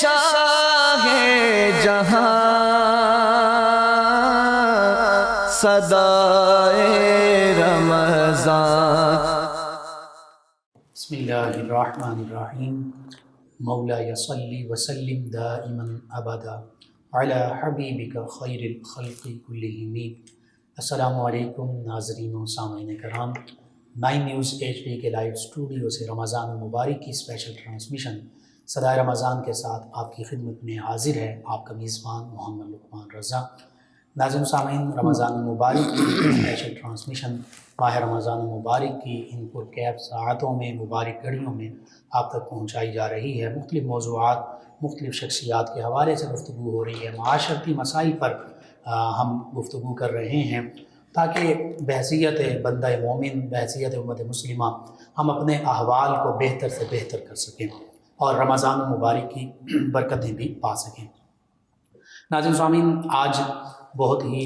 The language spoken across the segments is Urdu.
شاہ جہاں صدائے رمضان. بسم اللہ الرحمن الرحیم. مولاي صلی وسلم دائما ابدا علی حبیبک خیر الخلق کلہم. السلام علیکم ناظرین و سامعین کرام. 9 نیوز HD کے لائیو اسٹوڈیو سے رمضان المبارک کی اسپیشل ٹرانسمیشن صدائے رمضان کے ساتھ آپ کی خدمت میں حاضر ہے آپ کا میزبان محمد لقمان رضا. ناظرین و سامعین، رمضان المبارک کی اسپیشل ٹرانسمیشن ماہ رمضان المبارک کی ان پرکیف ساعتوں میں، مبارک گھڑیوں میں آپ تک پہنچائی جا رہی ہے. مختلف موضوعات، مختلف شخصیات کے حوالے سے گفتگو ہو رہی ہے. معاشرتی مسائل پر ہم گفتگو کر رہے ہیں تاکہ بحیثیت بندہ مومن، بحیثیت امت مسلمہ ہم اپنے احوال کو بہتر سے بہتر کر سکیں اور رمضان المبارک کی برکتیں بھی پا سکیں. ناظرین سامعین، آج بہت ہی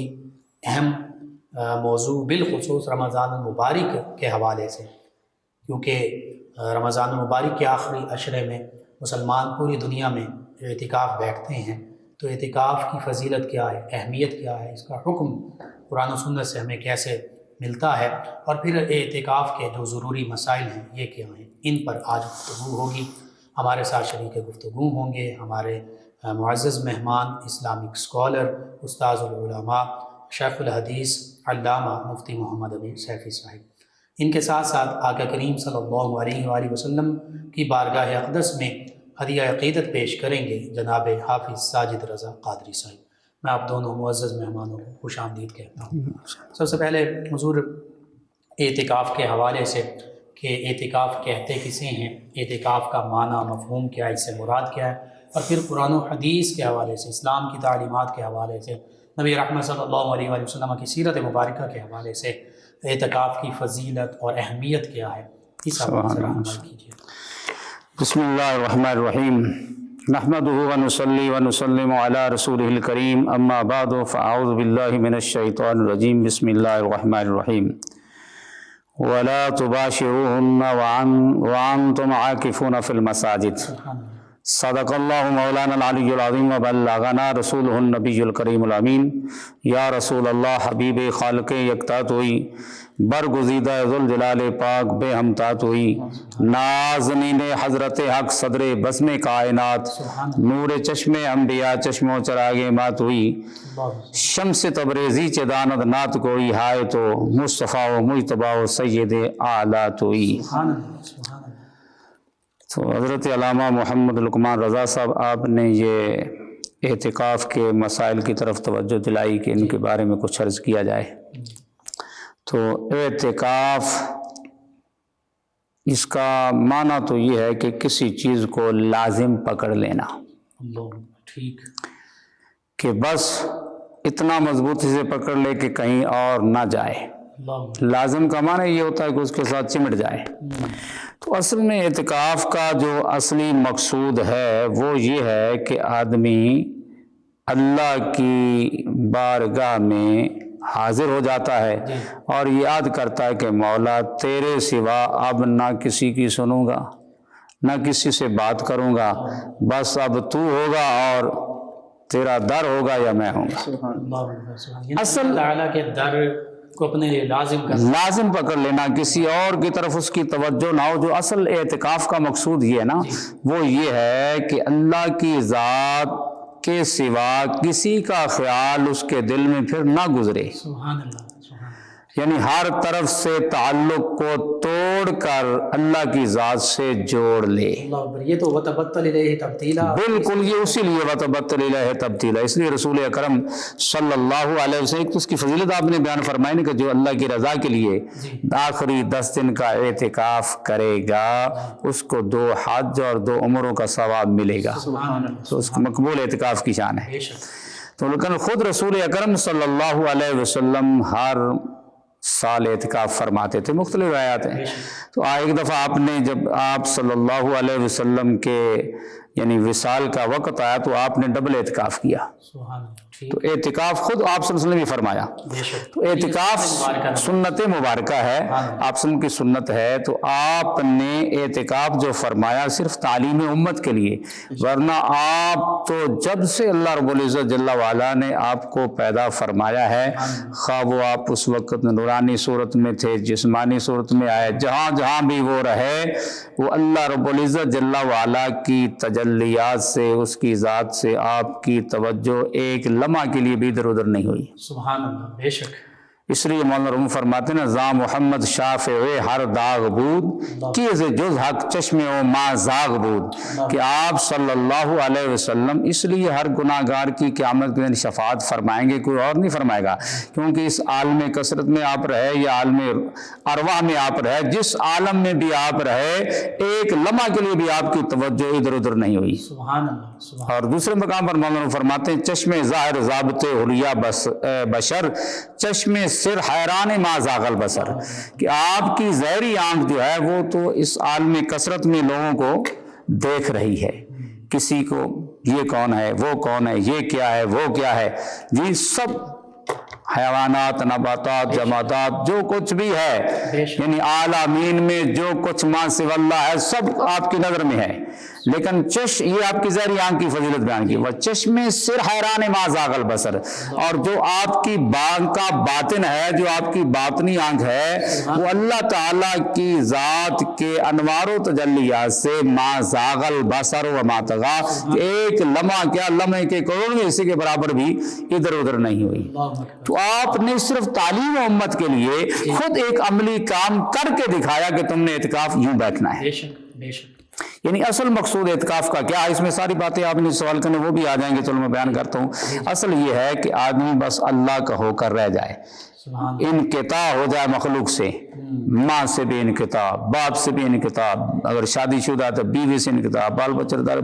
اہم موضوع بالخصوص رمضان المبارک کے حوالے سے، کیونکہ رمضان المبارک کے آخری عشرے میں مسلمان پوری دنیا میں اعتکاف بیٹھتے ہیں. تو اعتکاف کی فضیلت کیا ہے، اہمیت کیا ہے، اس کا حکم قرآن و سنت سے ہمیں کیسے ملتا ہے، اور پھر اعتکاف کے جو ضروری مسائل ہیں یہ کیا ہیں، ان پر آج گفتگو ہوگی. ہمارے ساتھ شریک گفتگو ہوں گے ہمارے معزز مہمان، اسلامک اسکالر، استاذ العلماء، شیخ الحدیث علامہ مفتی محمد امین سیفی صاحب. ان کے ساتھ ساتھ آقا کریم صلی اللہ علیہ وآلہ وسلم کی بارگاہ اقدس میں ہدیہ عقیدت پیش کریں گے جناب حافظ ساجد رضا قادری صاحب. میں آپ دونوں معزز مہمانوں کو خوش آمدید کہتا ہوں. سب سے پہلے حضور اعتکاف کے حوالے سے کہ اعتکاف کہتے کسے ہیں، اعتکاف کا معنی مفہوم کیا ہے، اس سے مراد کیا ہے، اور پھر قرآن و حدیث کے حوالے سے، اسلام کی تعلیمات کے حوالے سے، نبی رحمت صلی اللہ علیہ وآلہ وسلم کی سیرت مبارکہ کے حوالے سے اعتکاف کی فضیلت اور اہمیت کیا ہے، اس حوالے سے رہنمائی کیجیے. بسم اللہ الرحمن الرحیم. نحمده ونصلی ونسلم علی رسولہ الکریم. اما بعد فاعوذ باللہ من الشیطان الرجیم. بسم اللہ الرحمن الرحیم. ولا تباشروهن وانتم عاکفون فی المساجد. صدق اللہ مولانا العلی العظیم وبلغنا رسولہ النبی الکریم الامین. یا رسول اللہ حبیب خالق یکتا توئی، برگزیدہ ذوالجلال پاک بے ہمتا توئی، نازنین حضرت حق صدر بزم کائنات، نور چشم انبیاء چشم و چراغ مات ہوئی، شمس تبریزی چے داند نات کوئی ہائے تو مصطفیٰ و مجتبیٰ و سید اعلیٰ توئی. تو حضرت علامہ محمد لقمان رضا صاحب، آپ نے یہ اعتکاف کے مسائل کی طرف توجہ دلائی کہ ان کے بارے میں کچھ عرض کیا جائے. تو اعتکاف، اس کا معنی تو یہ ہے کہ کسی چیز کو لازم پکڑ لینا، ٹھیک، کہ بس اتنا مضبوطی سے پکڑ لے کہ کہیں اور نہ جائے. لازم کا معنی یہ ہوتا ہے کہ اس کے ساتھ چمٹ جائے. تو اصل میں اعتکاف کا جو اصلی مقصود ہے وہ یہ ہے کہ آدمی اللہ کی بارگاہ میں حاضر ہو جاتا ہے اور یاد کرتا ہے کہ مولا تیرے سوا اب نہ کسی کی سنوں گا، نہ کسی سے بات کروں گا، بس اب تو ہوگا اور تیرا در ہوگا یا میں ہوں گا. اصل تعالیٰ کے در کو اپنے لیے لازم پکڑ لینا، کسی اور کی طرف اس کی توجہ نہ ہو. جو اصل اعتکاف کا مقصود یہ ہے نا، وہ یہ ہے کہ اللہ کی ذات کے سوا کسی کا خیال اس کے دل میں پھر نہ گزرے. سبحان اللہ. یعنی ہر طرف سے تعلق کو توڑ کر اللہ کی ذات سے جوڑ لے. یہ تو وَتَبَتَّلْ إِلَيْهِ تَبْتِيلًا، بالکل یہ اسی لیے وَتَبَتَّلْ إِلَيْهِ تَبْتِيلًا. اس لیے رسول اکرم صلی اللہ علیہ وسلم، ایک تو اس کی فضیلت آپ نے بیان فرمائی کہ جو اللہ کی رضا کے لیے آخری 10 دن کا اعتکاف کرے گا اس کو 2 حج اور 2 عمروں کا ثواب ملے گا. تو اس کو مقبول اعتکاف کی شان ہے. تو لیکن خود رسول اکرم صلی اللہ علیہ وسلم ہر سال اعتکاف فرماتے تھے. مختلف روایات ہیں. تو ایک دفعہ آپ نے، جب آپ صلی اللہ علیہ وسلم کے یعنی وصال کا وقت آیا تو آپ نے ڈبل اعتکاف کیا. تو اعتکاف خود آپ صلی اللہ علیہ وسلم نے فرمایا. تو اعتکاف سنت مبارکہ ہے، آپ صلی اللہ کی سنت ہے. تو آپ نے اعتکاف جو فرمایا صرف تعلیم امت کے لیے، ورنہ آپ تو جب سے اللہ رب العزت جل وعلا نے آپ کو پیدا فرمایا ہے، خواہ وہ آپ اس وقت نورانی صورت میں تھے، جسمانی صورت میں آئے، جہاں جہاں بھی وہ رہے، وہ اللہ رب العزت جل وعلا کی تجلیات سے، اس کی ذات سے آپ کی توجہ ایک لمحہ کے لیے بھی ادھر ادھر نہیں ہوئی. سبحان اللہ، بے شک. اس لیے مولانا روم فرماتے ہیں زاں محمد شافع ہر داغ بود کی جز حق چشم و ما زاغ بود، کہ آپ صلی اللہ علیہ وسلم اس لیے ہر گناہ گار کی قیامت کے دن شفاعت فرمائیں گے، کوئی اور نہیں فرمائے گا. کیونکہ اس عالم کثرت میں آپ رہے یا عالم ارواح میں آپ رہے، جس عالم میں بھی آپ رہے، ایک لمحہ کے لیے بھی آپ کی توجہ ادھر ادھر نہیں ہوئی. سبحان اللہ. اور دوسرے مقام پر مولانا فرماتے ہیں چشم ظاہر ضابط حلیہ بشر، چشم سر حیران ما زاغ البصر، کہ آپ کی ظاہری آنکھ جو ہے وہ تو اس عالم کثرت میں لوگوں کو دیکھ رہی ہے، کسی کو یہ کون ہے، وہ کون ہے، یہ کیا ہے، وہ کیا ہے، جی سب حیوانات، نباتات، جمادات، جو کچھ بھی ہے، یعنی عالمین میں جو کچھ ما سوی اللہ ہے سب آپ کی نظر میں ہے. لیکن یہ آپ کی ظاہری آنکھ کی فضیلت بیان کی، وہ چشم سر حیران ما زاغ البصر، اور جو آپ کی کا باطن ہے، جو آپ کی باطنی آنکھ ہے، وہ اللہ تعالیٰ کی ذات کے انوار و تجلیات سے ما زاغ البصر و ما طغی، ایک لمحہ کیا لمحے کے کروڑویں حصے کے برابر بھی ادھر ادھر نہیں ہوئی. تو آپ نے صرف تعلیم امت کے لیے خود ایک عملی کام کر کے دکھایا کہ تم نے اعتکاف یوں بیٹھنا ہے. یعنی اصل مقصود اعتکاف کا کیا ہے؟ اس میں ساری باتیں آپ نے سوال کرنے وہ بھی آ جائیں گے، چلو میں بیان کرتا ہوں. اصل یہ ہے کہ آدمی بس اللہ کا ہو کر رہ جائے، انقطاع ہو جائے مخلوق سے، ماں سے بھی انقطاع، باپ سے بھی انقطاع، اگر شادی شدہ تو بیوی سے انقطاع، بال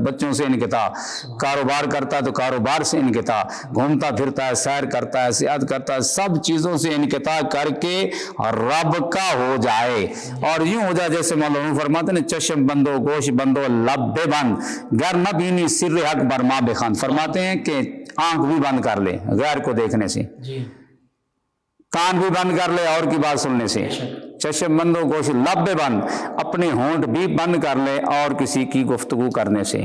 بچوں سے انقطاع، کاروبار کرتا ہے تو کاروبار سے انقطاع، گھومتا پھرتا ہے، سیر کرتا ہے، سیاحت کرتا ہے، سب چیزوں سے انقطاع کر کے رب کا ہو جائے. اور یوں ہو جائے جیسے مولانا فرماتے ہیں چشم بندو گوش بندو لب بند گر نہ بینی سر حق برما بخند. فرماتے ہیں کہ آنکھ بھی بند کر لے غیر کو دیکھنے سے، کان بھی بند کر لے اور کی بات سننے سے، چشم بند و گوش لب بند، اپنے ہونٹ بھی بند کر لے اور کسی کی گفتگو کرنے سے.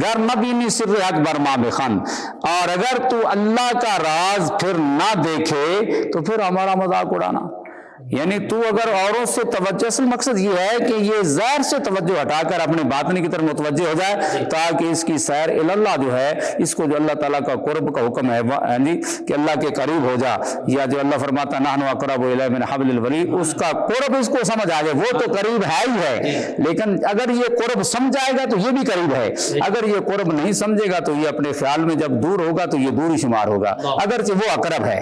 گر نبینی سر حق برما بخند، اور اگر تو اللہ کا راز پھر نہ دیکھے تو پھر ہمارا مذاق اڑانا. یعنی تو اگر اوروں سے توجہ، اصل مقصد یہ ہے کہ یہ ظاہر سے توجہ ہٹا کر اپنے باطنی کی طرف متوجہ ہو جائے، تاکہ اس کی سیر اللہ جو ہے، اس کو جو اللہ تعالیٰ کا قرب کا حکم ہے کہ اللہ کے قریب ہو جا، یا جو اللہ فرماتا نحن اقرب الیہ من حبل الورید، اس کا قرب اس کو سمجھ آ جائے. وہ تو قریب ہے ہی ہے، لیکن اگر یہ قرب سمجھائے گا تو یہ بھی قریب ہے، اگر یہ قرب نہیں سمجھے گا تو یہ اپنے خیال میں جب دور ہوگا تو یہ دور ہی شمار ہوگا، اگرچہ وہ اقرب ہے.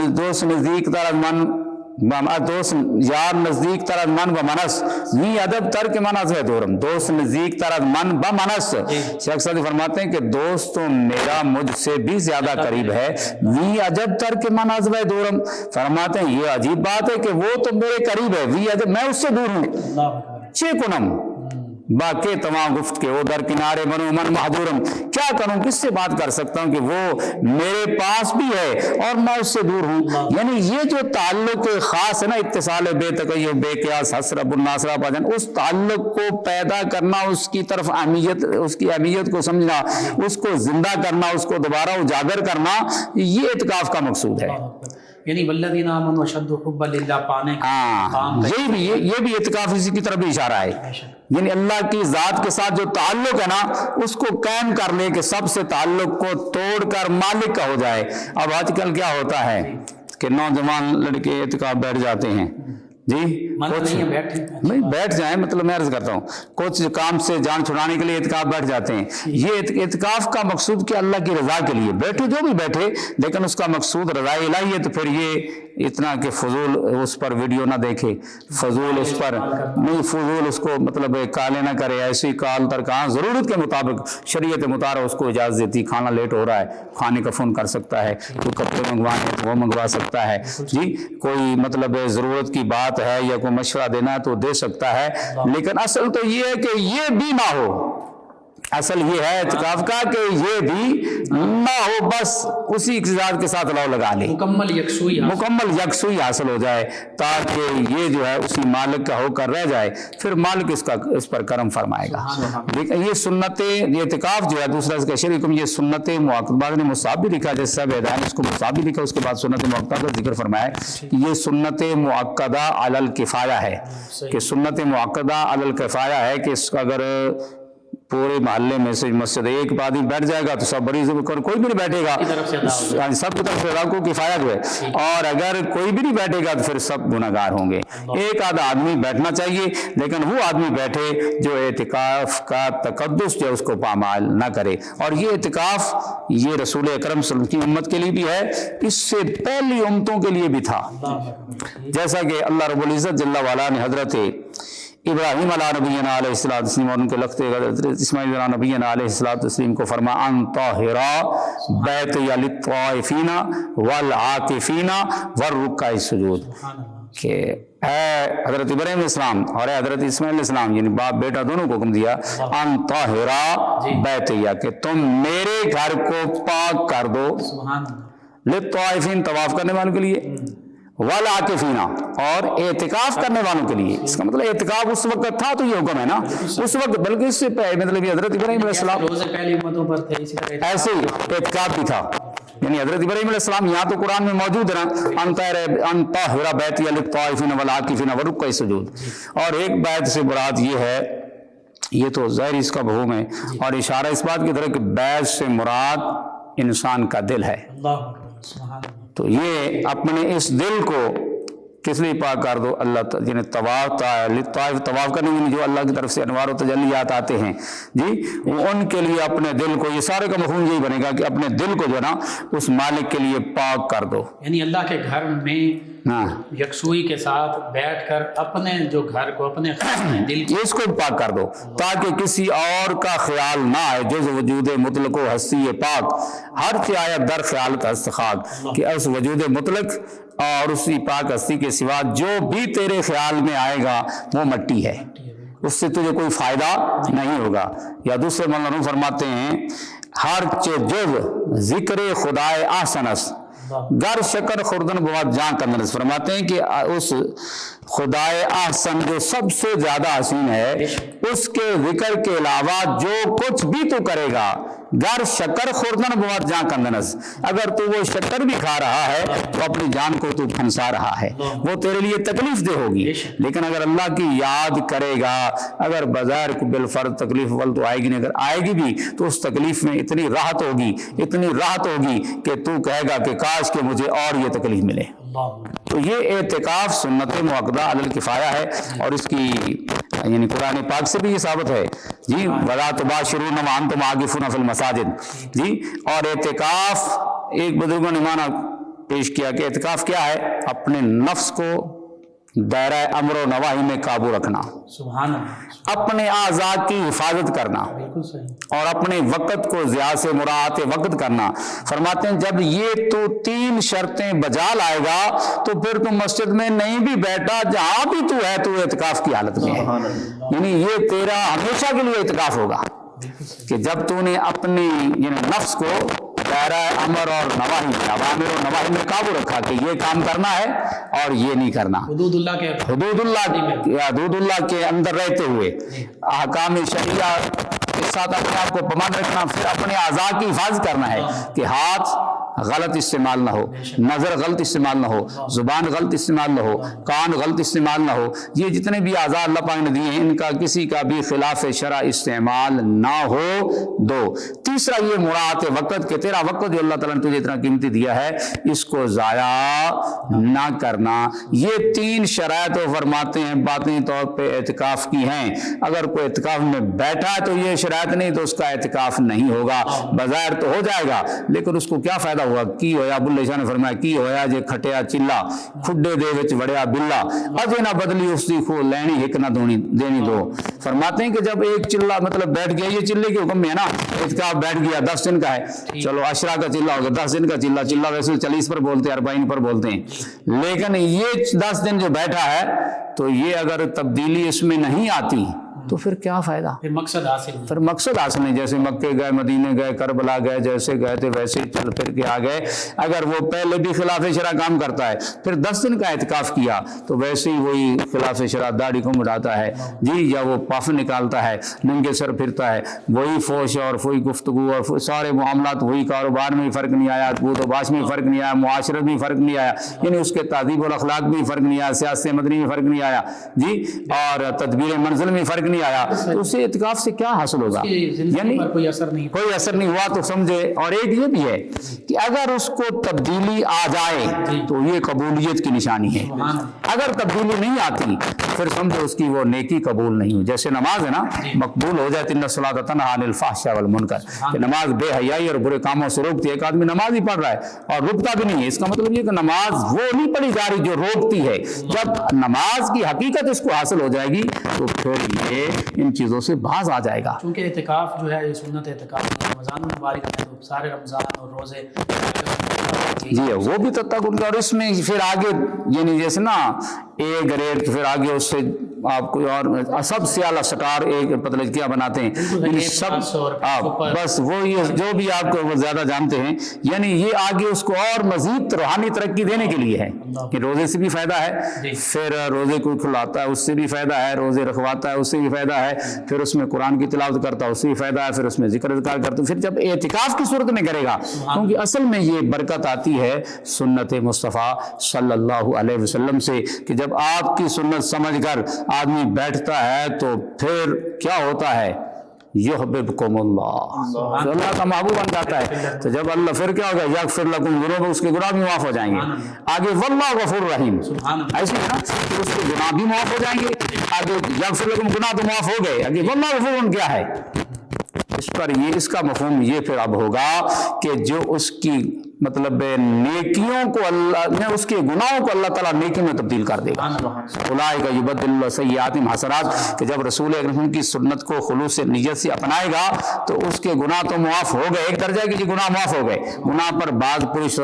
دوست نزدیک تر من دوست یار نزدیک تر من بمنس نی ادب تر کے منس ہے دورم، دوست نزدیک تر من بمنس. شیخ سعدی فرماتے ہیں کہ دوست تو میرا مجھ سے بھی زیادہ قریب ہے، وی عجب تر کے منس ہے دورم. فرماتے ہیں یہ عجیب بات ہے کہ وہ تو میرے قریب ہے، وی عجب میں اس سے دور ہوں. چھ کنم باقی تمام گفت کے وہ در کنارے بنو من محجورم، کیا کروں، کس سے بات کر سکتا ہوں کہ وہ میرے پاس بھی ہے اور میں اس سے دور ہوں. یعنی یہ جو تعلق خاص ہے نا، اتصال بے تقیب بے قیاس حسرب الناصرہ بجن، اس تعلق کو پیدا کرنا، اس کی طرف اہمیت، اس کی اہمیت کو سمجھنا، اس کو زندہ کرنا، اس کو دوبارہ اجاگر کرنا، یہ اعتکاف کا مقصود ہے. یعنی والذین آمنوا اشد حبا للہ پانے یہ بھی اعتکاف اسی کی طرف بھی اشارہ ہے. یعنی اللہ کی ذات کے ساتھ جو تعلق ہے نا، اس کو قائم کر لے کہ سب سے تعلق کو توڑ کر مالک کا ہو جائے. اب آج کل کیا ہوتا ہے کہ نوجوان لڑکے اعتکاف بیٹھ جاتے ہیں، جی نہیں بیٹھ جائیں، مطلب میں عرض کرتا ہوں کچھ کام سے جان چھڑانے کے لیے اعتکاف بیٹھ جاتے ہیں. یہ اعتکاف کا مقصود کہ اللہ کی رضا کے لیے بیٹھے، جو بھی بیٹھے، لیکن اس کا مقصود رضا الہی ہے. تو پھر یہ اتنا کہ فضول اس پر ویڈیو نہ دیکھے، فضول اس پر نہیں، فضول اس کو مطلب کالے نہ کرے، ایسی کال تر کہاں، ضرورت کے مطابق شریعت مطالعہ اس کو اجازت دیتی. کھانا لیٹ ہو رہا ہے، کھانے کا فون کر سکتا ہے، کوئی کپڑے منگوانے تو وہ منگوا سکتا ہے، جی کوئی مطلب ضرورت کی بات ہے یا کوئی مشورہ دینا ہے تو دے سکتا ہے. لیکن اصل تو یہ ہے کہ یہ بھی نہ ہو. اصل یہ ہے اعتکاف کا کہ یہ بھی نہ ہو بس اسی ذات کے ساتھ لو لگا لے، مکمل یکسوئی حاصل ہو جائے تاکہ یہ جو ہے اسی مالک کا ہو کر رہ جائے، پھر مالک اس پر کرم فرمائے گا۔ لیکن یہ سنت یہ اعتکاف جو ہے دوسرا اس کا شریکم یہ سنت مؤکدہ، بعض نے مصاب بھی لکھا جیسے صاحب ہدایت اس کو مصاب بھی لکھا، اس کے بعد سنت مؤکدہ کا ذکر فرمایا کہ یہ سنت مؤکدہ علی الکفایہ ہے، کہ سنت مؤکدہ علی الکفایہ ہے کہ اس کا اگر پورے محلے میں سے مسجد ایک آدمی بیٹھ جائے گا تو سب بڑی کوئی بھی نہیں بیٹھے گا، سب کی طرف سے ادا کو کفایہ جو ہے، اور اگر کوئی بھی نہیں بیٹھے گا تو پھر سب گناہگار ہوں گے۔ ایک آدھا آدمی بیٹھنا چاہیے لیکن وہ آدمی بیٹھے جو اعتکاف کا تقدس جو ہے اس کو پامال نہ کرے، اور یہ اعتکاف یہ رسول اکرم صلی اللہ علیہ وسلم کی امت کے لیے بھی ہے، اس سے پہلی امتوں کے لیے بھی تھا، جیسا کہ اللہ رب العزت جل وعلا نے حضرت ابراہیم علیہ نبینا علیہ السلام اور ان کے لخت حضرت اسماعیل علیہ نبینا علیہ السلام کو فرما ان طاہرا بیتی للطائفین والعاکفین والرکع السجود، کہ اے حضرت ابراہیم علیہ السلام اور اے حضرت اسماعیل علیہ السلام یعنی باپ بیٹا دونوں کو حکم دیا ان طاہرا بیتی کہ تم میرے گھر کو پاک کر دو، للطائفین طواف کرنے والوں کے لیے، والعاکفین اور اعتکاف کرنے والوں کے لیے۔ اس کا مطلب اعتکاف اس وقت تھا تو یہ حکم ہے نا اس وقت، بلکہ اس سے پہلے مطلب حضرت ابراہیم علیہ السلام ایسے ہی اعتکاف بھی تھا، یعنی حضرت ابراہیم علیہ السلام یہاں تو قرآن میں موجود ہے نا ان طاہر بیتی للطائفین والعاکفین والرکع السجود، اور ایک بیت سے مراد یہ ہے، یہ تو ظاہر اس کا مفہوم ہے اور اشارہ اس بات کی طرف کہ بیت سے مراد انسان کا دل ہے، تو یہ اپنے اس دل کو کس لیے پاک کر دو، اللہ جنہیں طواف کرنے میں جو اللہ کی طرف سے انوار و تجلیات آتے ہیں جی، وہ ان کے لیے اپنے دل کو، یہ سارے کا مفہوم یہی بنے گا کہ اپنے دل کو جو ہے نا اس مالک کے لیے پاک کر دو، یعنی اللہ کے گھر میں یکسوئی کے ساتھ بیٹھ کر اپنے جو گھر کو اپنے دل اس کو پاک کر دو تاکہ کسی اور کا خیال نہ آئے جز وجود مطلق و ہستی پاک، ہر آیت در خیالت ہست خاک، کہ اس وجود مطلق اور اسی پاک ہستی کے سوا جو بھی تیرے خیال میں آئے گا وہ مٹی ہے، اس سے تجھے کوئی فائدہ نہیں ہوگا۔ یا دوسرے مولانا فرماتے ہیں ہر جز ذکر خدائے احسنس گر شکر خوردن بہت جان کندنس، فرماتے ہیں کہ اس خدائے احسن جو سب سے زیادہ حسین ہے اس کے ذکر کے علاوہ جو کچھ بھی تو کرے گا گر شکر خوردن بہت جان کندنس، اگر تو وہ شکر بھی کھا رہا ہے تو اپنی جان کو تو پھنسا رہا ہے، وہ تیرے لیے تکلیف دہ ہوگی، لیکن اگر اللہ کی یاد کرے گا اگر بظاہر کو بالفرض تکلیف ول تو آئے گی نہیں، اگر آئے گی بھی تو اس تکلیف میں اتنی راحت ہوگی کہ تو کہے گا کہ کاش کہ مجھے اور یہ تکلیف ملے۔ تو یہ اعتکاف سنت مؤکدہ علی الکفایہ ہے، اور اس کی یعنی قرآن پاک سے بھی یہ ثابت ہے جی، وَلَا تُبَاشِرُونَ وَأَنْتُمْ عَاكِفُونَ فِي الْمَسَاجِدِ جی، اور اعتکاف ایک بزرگوں نے معنی پیش کیا کہ اعتکاف کیا ہے، اپنے نفس کو دائرہ امر و نواہی میں قابو رکھنا، سبحان اللہ، اپنے اعضاء کی حفاظت کرنا، بالکل صحیح، اور اپنے وقت کو ضیاع سے مراعات وقت کرنا۔ فرماتے ہیں جب یہ تو 3 شرطیں بجا لائے گا تو پھر تو مسجد میں نہیں بھی بیٹھا، جہاں بھی تو ہے تو اعتکاف کی حالت میں ہے، یعنی یہ تیرا ہمیشہ کے لیے اعتکاف ہوگا کہ جب تو نے اپنی یعنی نفس کو دائرہ امر اور نواہی میں، اوامر اور نواہی میں قابو رکھا کہ یہ کام کرنا ہے اور یہ نہیں کرنا، حدود اللہ کے اندر رہتے ہوئے احکام شریعہ کے ساتھ اپنے آپ کو پمان رکھنا، پھر اپنے اعضاء کی حفاظت کرنا ہے کہ ہاتھ غلط استعمال نہ ہو، نظر غلط استعمال نہ ہو، زبان غلط استعمال نہ ہو، کان غلط استعمال نہ ہو، یہ جتنے بھی اعضاء اللہ پاک نے دیے ہیں ان کا کسی کا بھی خلاف شرع استعمال نہ ہو دو۔ تیسرا یہ مراعات وقت کہ تیرا وقت جو اللہ تعالیٰ نے تجھے اتنا قیمتی دیا ہے اس کو ضائع نہ کرنا۔ یہ 3 شرائط فرماتے ہیں باطنی طور پہ اعتکاف کی ہیں، اگر کوئی اعتکاف میں بیٹھا ہے تو یہ شرائط نہیں تو اس کا اعتکاف نہیں ہوگا، بظاہر تو ہو جائے گا لیکن اس کو کیا فائدہ ہوا؟ کی ہویا ابو اللہ شاہ نے فرمایا کی ہویا جے کھٹیا چلا کھڈے دے وچ وڑیا بلا اجے نہ بدلی اس دی خو لینی ایک نہ دینی دو۔ فرماتے ہیں کہ جب ایک چلا مطلب بیٹھ گیا، یہ چلے کے حکم میں ہے نا، اعتکاف بیٹھ گیا 10 دن کا ہے، چلو عشرہ کا چلا ہوگا، 10 دن کا چلا ویسے 40 پر بولتے ہیں 40 پر بولتے ہیں، لیکن یہ 10 دن جو بیٹھا ہے تو یہ اگر تبدیلی اس میں نہیں آتی تو پھر کیا فائدہ؟ پھر مقصد حاصل نہیں. پھر مقصد حاصل نہیں. جیسے مکے گئے، مدینے گئے، کربلا گئے، جیسے گئے تھے ویسے ہی چل پھر کے آ گئے. اگر وہ پہلے بھی خلاف شرع کام کرتا ہے، پھر 10 دن کا اعتکاف کیا تو ویسے ہی وہی خلاف شرع داڑھی کو مڑاتا ہے جی، یا وہ پف نکالتا ہے، ننگے سر پھرتا ہے، وہی فوش اور وہی گفتگو اور سارے معاملات وہی. کاروبار میں فرق نہیں آیا، بود و باش میں فرق نہیں آیا، معاشرت میں فرق نہیں آیا، یعنی اس کے تہذیب اور اخلاق میں فرق نہیں آیا، سیاست مدنی میں فرق نہیں آیا جی، اور تدبیر منزل میں فرق نہیں آیا. تو اس سے اعتکاف سے کیا حاصل ہوگا؟ یعنی کوئی اثر نہیں. کوئی اثر نہیں ہوا تو سمجھے. اور ایک یہ بھی ہے کہ اگر اس کو تبدیلی آ جائے تو یہ قبولیت کی نشانی ہے. اگر تبدیلی نہیں آتی پھر سمجھو اس کی وہ نیکی قبول نہیں ہو. جیسے نماز ہے نا، مقبول ہو جائے، ان الصلاۃ تنہی عن الفحشاء والمنکر، کہ نماز بے حیائی اور برے کاموں سے روکتی ہے. ایک آدمی نماز ہی پڑھ رہا ہے اور رکتا بھی نہیں ہے، اس کا مطلب یہ کہ نماز وہ نہیں پڑھی جا رہی جو روکتی ہے. جب نماز کی حقیقت اس کو حاصل ہو جائے گی تو پھر یہ ان چیزوں سے باز آ جائے گا. چونکہ اعتکاف جو ہے یہ سنت اعتکاف رمضان مبارک میں تو سارے رمضان اور روزے جی وہ بھی تب تک ان کا. اور اس میں پھر آگے یعنی جیسے نا اے گریڈ، پھر آگے اس سے آپ کوئی اور سب سے اعلیٰ سٹار ایک پتلج کیا بناتے ہیں، یعنی سب بس وہ یہ جو بھی آپ کو وہ زیادہ جانتے ہیں. یعنی یہ آگے اس کو اور مزید روحانی ترقی دینے کے لیے ہے کہ روزے سے بھی فائدہ ہے، پھر روزے کو کھلاتا ہے اس سے بھی فائدہ ہے، روزے رکھواتا ہے اس سے بھی فائدہ ہے، پھر اس میں قرآن کی تلاوت کرتا ہے اس سے بھی فائدہ ہے، پھر اس میں ذکر اذکار کرتا ہے. پھر جب اعتکاف کی صورت میں کرے گا، کیونکہ اصل میں یہ برکت آتی ہے سنت مصطفیٰ صلی اللہ علیہ وسلم سے، کہ جب آپ کی سنت سمجھ کر آدمی بیٹھتا ہے تو پھر کیا ہوتا ہے؟ یحببکم اللہ، اللہ کا محبوب بن جاتا ہے. تو جب اللہ پھر کیا ہوگا؟ یغفر لکم ذنوبکم، اس کے گناہ بھی معاف ہو جائیں گے. آگے واللہ غفور رحیم، ایسے ہے نا، کہ اس کے گناہ بھی معاف ہو جائیں گے. آگے یغفر لکم، گناہ تو معاف ہو گئے، آگے واللہ غفور کیا ہے؟ اس پر یہ اس کا مفہوم یہ پھر اب ہوگا کہ جو اس کی مطلب نیکیوں کو اللہ نے، اس کے گناہوں کو اللہ تعالیٰ نیکی میں تبدیل کر دے گا. اولئک یبدل اللہ سیئاتہم حسنات، کہ جب رسول اکرم کی سنت کو خلوص نیت سے اپنائے گا تو اس کے گناہ تو معاف ہو گئے. ایک درجہ کہ گناہ معاف ہو گئے، گناہ پر بعد پوچھ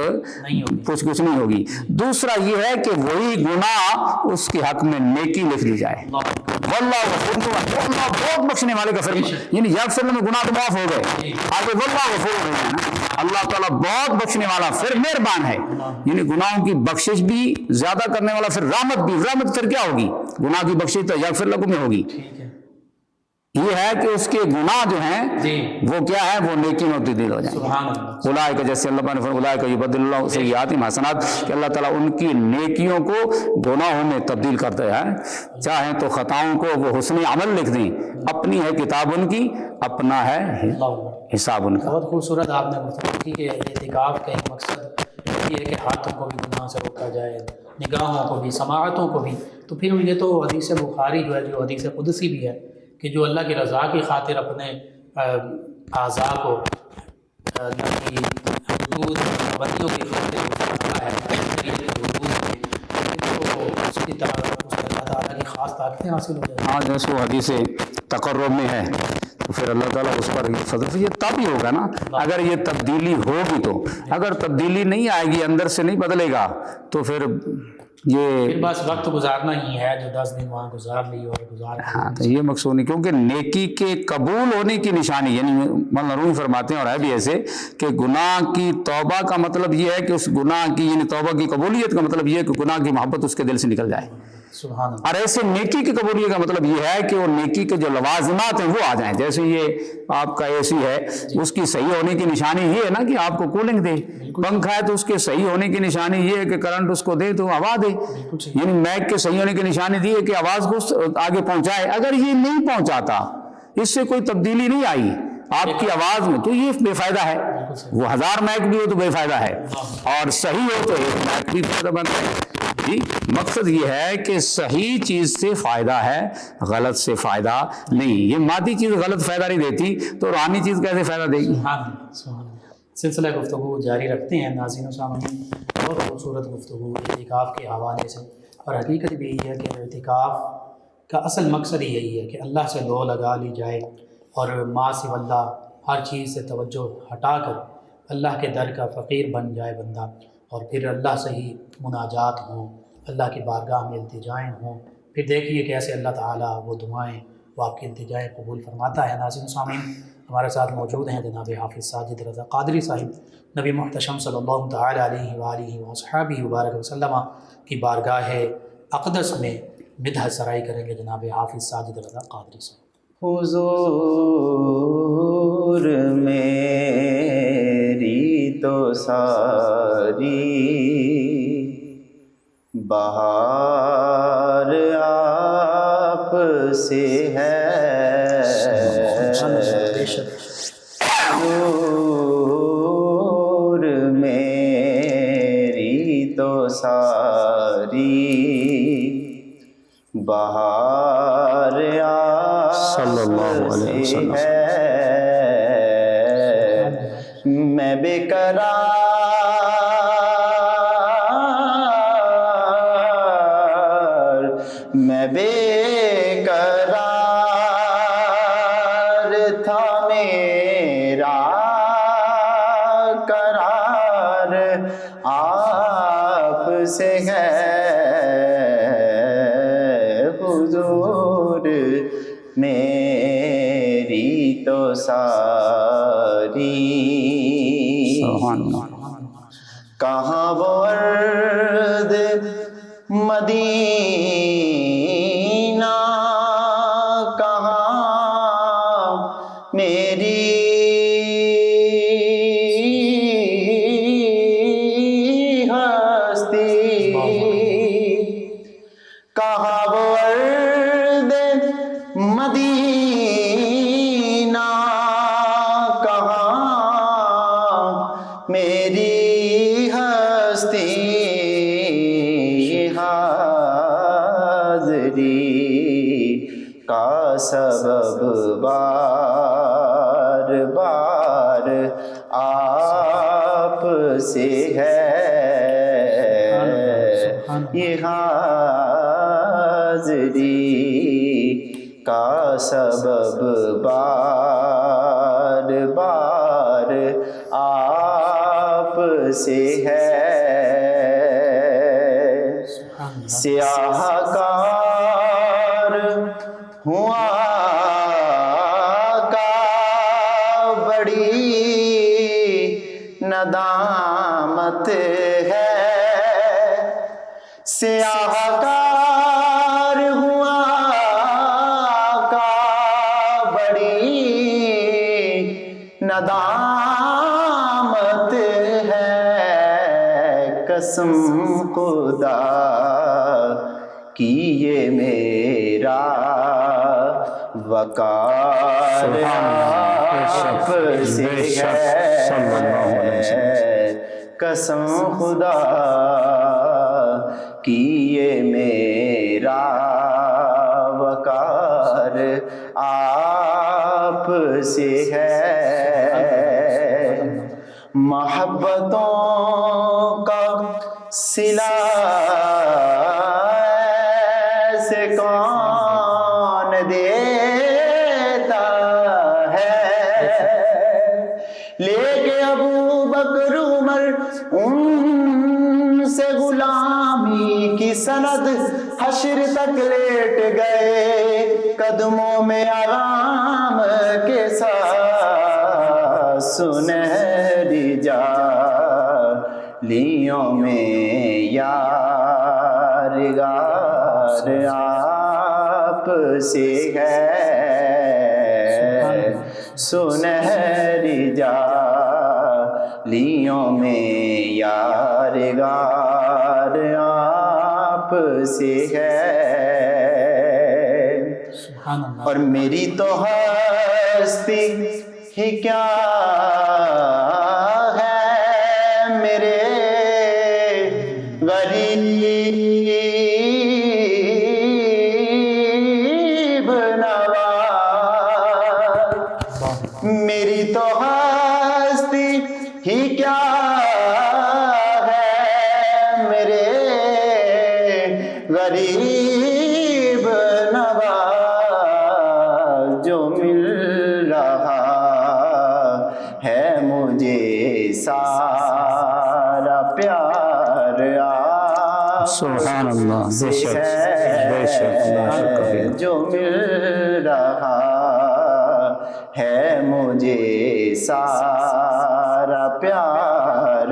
گچھ نہیں ہوگی. دوسرا یہ ہے کہ وہی گناہ اس کے حق میں نیکی لکھ لی جائے. واللہ غفور، اللہ بہت بخشنے والے کا فرمان، یعنی یغفر میں گناہ تو معاف ہو گئے، آگے واللہ غفور ہے نا، اللہ تعالیٰ بہت بخشنے والا پھر مہربان ہے، یعنی گناہوں کی بخشش بھی زیادہ کرنے والا، پھر رحمت بھی. رحمت پھر کیا ہوگی؟ گناہ کی بخشش تو یغفر لکم میں ہوگی. یہ ہے کہ اس کے گناہ جو ہیں وہ کیا ہے؟ وہ نیکی میں تبدیل ہو جائیں گے. اولئک، جیسے اللہ نے فرمایا اولئک یبدل اللہ سیئاتہم حسنات، کہ اللہ تعالیٰ ان کی نیکیوں کو گناہوں میں تبدیل کرتا ہے. چاہیں تو خطاؤں کو وہ حسن عمل لکھ دیں، اپنی ہے کتاب ان کی، اپنا ہے حساب ان کا. بہت خوبصورت آپ نے گفتگو کی کہ اعتکاف کا ایک مقصد یہ ہے کہ ہاتھوں کو بھی گناہ سے روکا جائے، نگاہوں کو بھی، سماعتوں کو بھی. تو پھر یہ تو حدیث بخاری جو ہے، جو حدیث قدسی بھی ہے، کہ جو اللہ کی رضا کی خاطر اپنے اعضاء کو اللہ کی حدود بندیوں کی خاطر کرتا ہے، تو اس کی طرح اس اللہ تعالیٰ کی خاص طاقتیں حاصل ہو جائیں. ہاں جیسے وہ حدیث تقرب میں ہے تو پھر اللہ تعالیٰ اس پر فضل. یہ تب ہی ہوگا نا اگر یہ تبدیلی ہوگی. تو اگر تبدیلی نہیں آئے گی، اندر سے نہیں بدلے گا، تو پھر یہ بس وقت گزارنا ہی ہے، جو 10 دن وہاں گزار لی اور گزار. ہاں تو یہ مقصود نہیں، کیونکہ نیکی کے قبول ہونے کی نشانی، یعنی مولانا رومی فرماتے ہیں اور ہے بھی ایسے کہ گناہ کی توبہ کا مطلب یہ ہے کہ اس گناہ کی، یعنی توبہ کی قبولیت کا مطلب یہ ہے کہ گناہ کی محبت اس کے دل سے نکل جائے. سبحان اللہ. اور ایسے نیکی کی قبولیت کا مطلب یہ ہے کہ وہ نیکی کے جو لوازمات ہیں وہ آ جائیں. جیسے یہ آپ کا اے سی ہے، اس کی صحیح ہونے کی نشانی یہ ہے نا کہ آپ کو کولنگ دے. پنکھا ہے تو اس کے صحیح ہونے کی نشانی یہ ہے کہ کرنٹ اس کو دے تو ہوا دے. یعنی میک کے صحیح ہونے کی نشانی یہ ہے کہ آواز کو آگے پہنچائے. اگر یہ نہیں پہنچاتا، اس سے کوئی تبدیلی نہیں آئی آپ کی آواز میں، تو یہ بے فائدہ ہے. وہ 1000 میک بھی ہو تو بے فائدہ ہے، اور صحیح ہو تو 1 میک بھی فائدہ مند ہے. جی مقصد یہ ہے کہ صحیح چیز سے فائدہ ہے، غلط سے فائدہ نہیں. یہ مادی چیز غلط فائدہ نہیں دیتی تو روحانی چیز کیسے فائدہ دے گی؟ سلسلہ گفتگو جاری رکھتے ہیں ناظرین و سامعین. بہت خوبصورت گفتگو اعتکاف کے حوالے سے، اور حقیقت بھی یہی ہے کہ اعتکاف کا اصل مقصد یہی ہے کہ اللہ سے لو لگا لی جائے، اور ما سوی اللہ ہر چیز سے توجہ ہٹا کر اللہ کے در کا فقیر بن جائے بندہ، اور پھر اللہ سے ہی مناجات ہوں، اللہ کی بارگاہ میں التجائیں ہوں. پھر دیکھیے کیسے اللہ تعالیٰ وہ دعائیں وہ آپ کی التجائے قبول فرماتا ہے۔ ناظرین سامعین، ہمارے ساتھ موجود ہیں جناب حافظ ساجد رضا قادری صاحب، نبی محتشم صلی اللہ تعالی علیہ وآلہ وصحبہ وبارک وسلم کی بارگاہ اقدس میں مدح سرائی کریں گے جناب حافظ ساجد رضا قادری صاحب۔ حضور میری تو ساری بہار آپ سے ہے، حضور میری تو ساری بہار صلی اللہ علیہ وسلم۔ میں بے قرار، میں بے قرار تھا، میرا قرار آپ سے ہے، حضور میری تو ساری کہاں وہ ارض مدینہ، کہاں میری ہستی، کہاں وہ ارض مدینہ، کہاں میری ہستی، حاضری کا سبب بار بار آپ سے ہے، یہ حاضری کا سبب بار بار آپ سے ہے، سیاہ کار ہوں آقا، بڑی ندامت ہے، سیاہ کار ہوں آقا، بڑی ندامت ہے، قسم خدا کی یہ میرا وقار آپ سے ہے، قسم خدا کی یہ میرا وقار آپ سے ہے، محبتوں کا صلہ سے کون دیتا ہے، لے کے ابو بکر عمر ان سے غلامی کی سند، حشر تک لیٹ گئے قدموں میں آرام کے ساتھ، سنہری جالیوں میں یارغار آپ سے ہے، سنہری جالیوں میں یارغار آپ سے ہے، اور میری تو ہستی ہی کیا ہے، میرے غریب نواز، میری تو ہستی ہی کیا ہے، میرے غریب نواز، جو مل رہا ہے مجھے سارا پیار آپ سبحان اللہ، بے شک بے شک، اللہ شکر ہے ہے۔ جو مل رہا ہے مجھے سارا پیار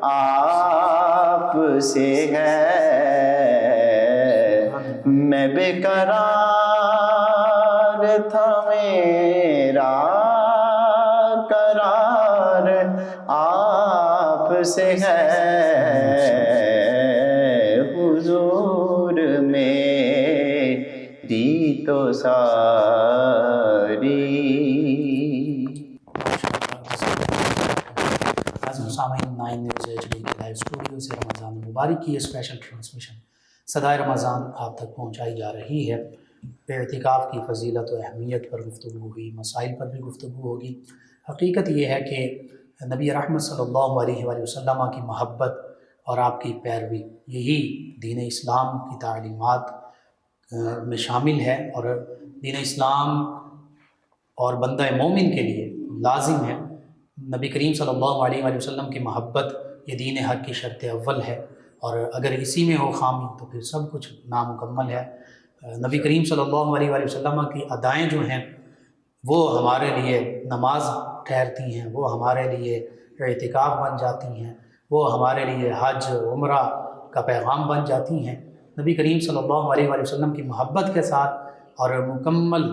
آپ سے ہے، میں بے قرار تھا میرا قرار آپ سے ہے، حضور میری تو ساری۔ عزیز سامعین، 9 نیوز HD کے لائیو اسٹوڈیو سے رمضان مبارک کی اسپیشل ٹرانسمیشن صدائے رمضان آپ تک پہنچائی جا رہی ہے۔ اعتکاف کی فضیلت و اہمیت پر گفتگو ہوگی، مسائل پر بھی گفتگو ہوگی۔ حقیقت یہ ہے کہ نبی رحمت صلی اللہ علیہ وآلہ وسلم کی محبت اور آپ کی پیروی، یہی دین اسلام کی تعلیمات میں شامل ہے، اور دین اسلام اور بندہ مومن کے لیے لازم ہے۔ نبی کریم صلی اللہ علیہ وآلہ وسلم کی محبت یہ دین حق کی شرط اول ہے، اور اگر اسی میں ہو خامی تو پھر سب کچھ نامکمل ہے۔ نبی کریم صلی اللہ علیہ وآلہ وسلم کی ادائیں جو ہیں وہ ہمارے لیے نماز ٹھہرتی ہیں، وہ ہمارے لیے اعتکاف بن جاتی ہیں، وہ ہمارے لیے حج عمرہ کا پیغام بن جاتی ہیں۔ نبی کریم صلی اللہ علیہ وآلہ وسلم کی محبت کے ساتھ اور مکمل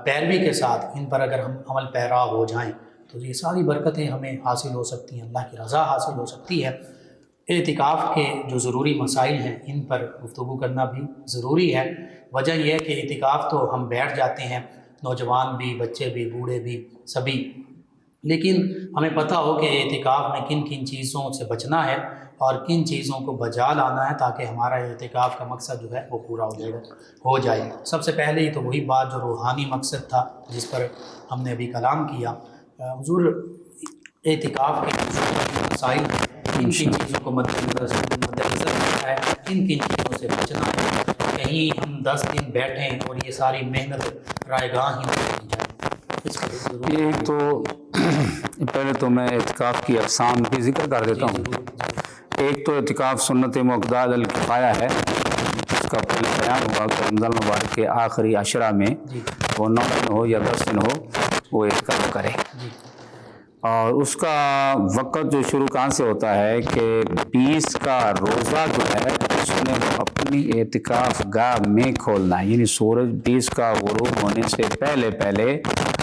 پیروی کے ساتھ ان پر اگر ہم عمل پیرا ہو جائیں تو یہ ساری برکتیں ہمیں حاصل ہو سکتی ہیں، اللہ کی رضا حاصل ہو سکتی ہے۔ اعتکاف کے جو ضروری مسائل ہیں ان پر گفتگو کرنا بھی ضروری ہے۔ وجہ یہ ہے کہ اعتکاف تو ہم بیٹھ جاتے ہیں، نوجوان بھی، بچے بھی، بوڑھے بھی، سبھی، لیکن ہمیں پتہ ہو کہ اعتکاف میں کن کن چیزوں سے بچنا ہے اور کن چیزوں کو بجا لانا ہے تاکہ ہمارا اعتکاف کا مقصد جو ہے وہ پورا ہو جائے۔ سب سے پہلے ہی تو وہی بات جو روحانی مقصد تھا جس پر ہم نے ابھی کلام کیا، حضور اعتکاف کے مسائل، کن کن چیزوں کو مد نظر رکھنا ہے، کن کن چیزوں سے بچنا ہے، کہیں ہم 10 دن بیٹھیں اور یہ ساری محنت رائے گاہ ہی نہ کی جائے۔ اس پر ضرور ایک تو پہلے تو میں اعتکاف کی اقسام کی ذکر کر دیتا ہوں۔ ایک تو اعتکاف سنت مؤکدہ الکفایہ ہے، اس کا پہلے بیان ہوا کہ رمضان مبارک کے آخری عشرہ میں وہ 9 دن ہو یا 10 دن ہو وہ اعتکاف کرے، اور اس کا وقت جو شروع کہاں سے ہوتا ہے کہ 20 کا روزہ جو ہے اس نے اپنی اعتکاف گاہ میں کھولنا ہے، یعنی سورج 20 کا غروب ہونے سے پہلے پہلے،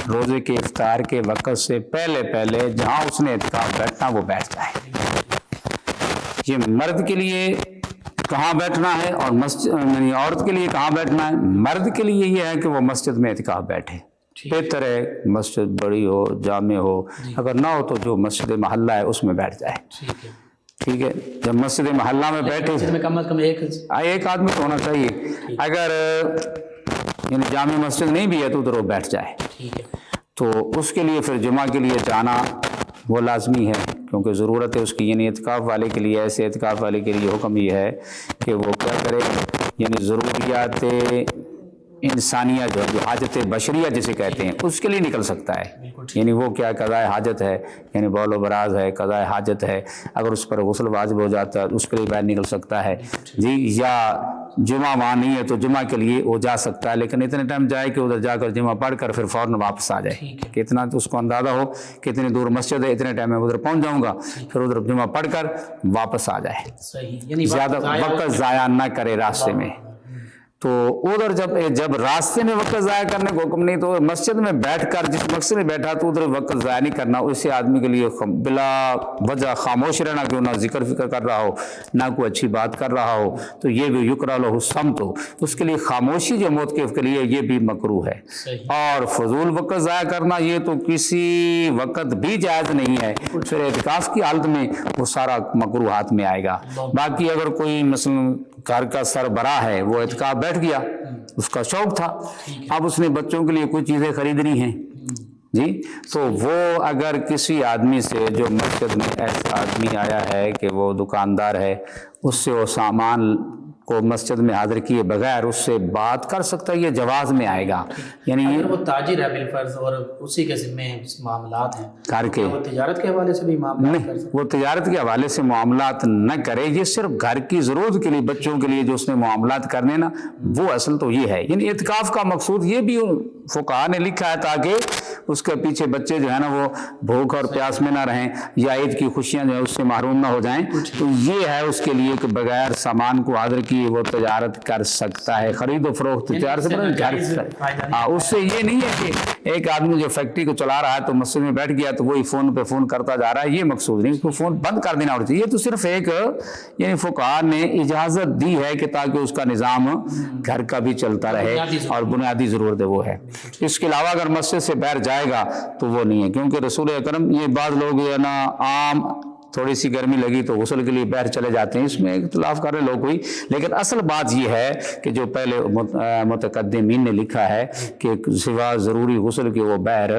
روزے کے افطار کے وقت سے پہلے پہلے جہاں اس نے اعتکاف بیٹھنا وہ بیٹھ جائے۔ یہ مرد کے لیے کہاں بیٹھنا ہے اور یعنی عورت کے لیے کہاں بیٹھنا ہے؟ مرد کے لیے یہ ہے کہ وہ مسجد میں اعتکاف بیٹھے، بہتر ہے مسجد بڑی ہو، جامع ہو، اگر نہ ہو تو جو مسجد محلہ ہے اس میں بیٹھ جائے، ٹھیک ہے۔ جب مسجد محلہ میں بیٹھے میں کم از کم ایک آدمی تو ہونا چاہیے، اگر یعنی جامع مسجد نہیں بھی ہے تو ادھر وہ بیٹھ جائے، تو اس کے لیے پھر جمعہ کے لیے جانا وہ لازمی ہے، کیونکہ ضرورت ہے اس کی، یعنی اعتکاف والے کے لیے، ایسے اعتکاف والے کے لیے حکم یہ ہے کہ وہ کیا کرے، یعنی ضروریات انسانیہ جو حاجت بشریہ جسے کہتے ہیں اس کے لیے نکل سکتا ہے، یعنی وہ کیا قضاء حاجت ہے، یعنی بول و براز ہے، قضاء حاجت ہے، اگر اس پر غسل واجب ہو جاتا ہے اس کے لیے باہر نکل سکتا ہے جی، یا جمعہ وہاں نہیں ہے تو جمعہ کے لیے وہ جا سکتا ہے، لیکن اتنے ٹائم جائے کہ ادھر جا کر جمعہ پڑھ کر پھر فوراً واپس آ جائے، کہ اتنا تو اس کو اندازہ ہو کہ اتنی دور مسجد ہے، اتنے ٹائم میں ادھر پہنچ جاؤں گا، پھر ادھر جمعہ پڑھ کر واپس آ جائے، زیادہ وقت ضائع نہ کرے راستے میں۔ تو ادھر جب راستے میں وقت ضائع کرنے کو حکم نہیں، تو مسجد میں بیٹھ کر جس مقصد میں بیٹھا تو ادھر وقت ضائع نہیں کرنا، اسے آدمی کے لیے بلا وجہ خاموش رہنا، کیوں نہ ذکر فکر کر رہا ہو، نہ کوئی اچھی بات کر رہا ہو، تو یہ بھی یکرہ لہ الصمت ہو، اس کے لیے خاموشی جو موقف کے لیے یہ بھی مکروہ ہے۔ اور فضول وقت ضائع کرنا یہ تو کسی وقت بھی جائز نہیں ہے، پھر اعتکاف کی حالت میں وہ سارا مکروہات میں آئے گا۔ باقی اگر کوئی مثلا گھر کا سربراہ ہے، وہ اعتکاف بیٹھ گیا، اس کا شوق تھا، اب اس نے بچوں کے لیے کچھ چیزیں خریدنی ہیں جی، تو وہ اگر کسی آدمی سے، جو مسجد میں ایسا آدمی آیا ہے کہ وہ دکاندار ہے، اس سے وہ سامان کو مسجد میں حاضر کیے بغیر اس سے بات کر سکتا ہے، یہ جواز میں آئے گا. یعنی اگر وہ تاجر ہے بالفرض اور اسی کے ذمے معاملات ہیں گھر کے، وہ تجارت کے حوالے سے بھی معاملات کر نہیں سکتے وہ تجارت کے حوالے سے معاملات نہ کرے، یہ صرف گھر کی ضرورت کے لیے بچوں کے لیے جو اس نے معاملات کرنے نا، وہ اصل تو یہ ہے. یعنی اعتکاف کا مقصود یہ بھی فقہاء نے لکھا ہے تاکہ اس کے پیچھے بچے جو ہے نا وہ بھوک اور پیاس میں نہ رہیں یا عید کی خوشیاں جو ہے اس سے محروم نہ ہو جائیں. تو یہ ہے اس کے لیے کہ بغیر سامان کو حاضر کیے وہ تجارت کر سکتا ہے، خرید و فروخت تجارت سے ہاں. اس سے یہ نہیں ہے کہ ایک آدمی جو فیکٹری کو چلا رہا ہے تو مسجد میں بیٹھ گیا تو وہی فون پہ فون کرتا جا رہا ہے، یہ مقصود نہیں. اس کو فون بند کر دینا ہوتا ہے. یہ تو صرف ایک یعنی فقہاء نے اجازت دی ہے کہ تاکہ اس کا نظام گھر کا بھی چلتا رہے اور بنیادی ضرورت ہے وہ ہے. اس کے علاوہ اگر مسجد سے باہر جائے گا تو وہ نہیں ہے، کیونکہ رسول اکرم یہ بعض لوگ یہ نا عام تھوڑی سی گرمی لگی تو غسل کے لیے باہر چلے جاتے ہیں، اس میں اختلاف کر رہے لوگ کوئی. لیکن اصل بات یہ ہے کہ جو پہلے متقدمین نے لکھا ہے کہ سوا ضروری غسل کے وہ باہر